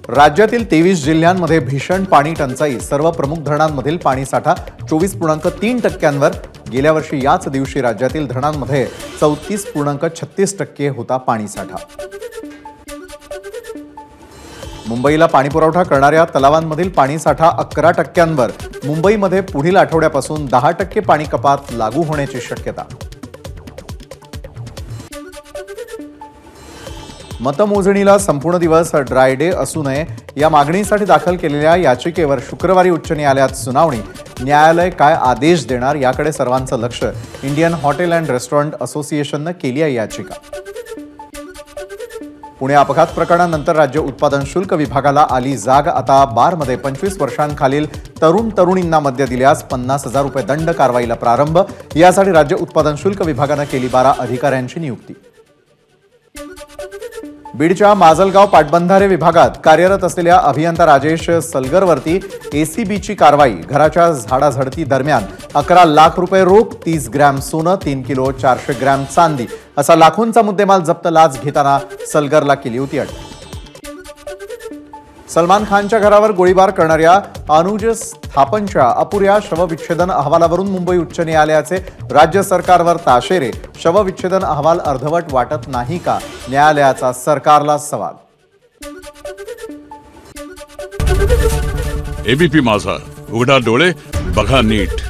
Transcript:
राज्यातील 23 जिल्ह्यांमध्ये भीषण पाणी टंचाई। सर्व प्रमुख धरणांमधील पाणीसाठा 24.3%वर। गेल्या वर्षी याच दिवशी राज्यातील धरणांमध्ये 34.36% होता पाणीसाठा। मुंबईला पाणीपुरवठा करणाऱ्या तलावांमधील पाणीसाठा 11%वर। मुंबईमध्ये पुढील आठवड्यापासून 10% पाणी कपात लागू होण्याची शक्यता। मतमोजणीला संपूर्ण दिवस ड्राय डे असू नये या मागणीसाठी दाखल केलेल्या याचिकेवर शुक्रवारी उच्च न्यायालयात सुनावणी। न्यायालय काय आदेश देणार याकडे सर्वांचं लक्ष। इंडियन हॉटेल अँड रेस्टॉरंट असोसिएशनने केली आहे याचिका। पुणे अपघात प्रकरणानंतर राज्य उत्पादन शुल्क विभागाला आली जाग। आता बारमध्ये 25 वर्षांखालील तरुणींना मद्य दिल्यास 50,000 रुपये दंड। कारवाईला प्रारंभ। यासाठी राज्य उत्पादन शुल्क विभागाने केली 12 अधिकाऱ्यांची नियुक्ती। बीडच्या माजलगाव पाटबंधारे विभागात कार्यरत असलेल्या अभियंता राजेश सलगरवरती एसीबीची कारवाई। घराच्या झाडाझडती दरम्यान 11 लाख रुपये रोख, 30 ग्रॅम सोनं, 3 किलो 400 ग्रॅम चांदी असा लाखोंचा मुद्देमाल जप्त। लाच घेताना सलगरला केली होती अटक। सलमान खानच्या घरावर गोळीबार करणाऱ्या अनुज थापनच्या अपुऱ्या शवविच्छेदन अहवालावरून मुंबई उच्च न्यायालयाचे राज्य सरकारवर ताशेरे। शवविच्छेदन अहवाल अर्धवट वाटत नाही का? न्यायालयाचा सरकारला सवाल। एबीपी माझा, उघडा डोळे बघा नीट।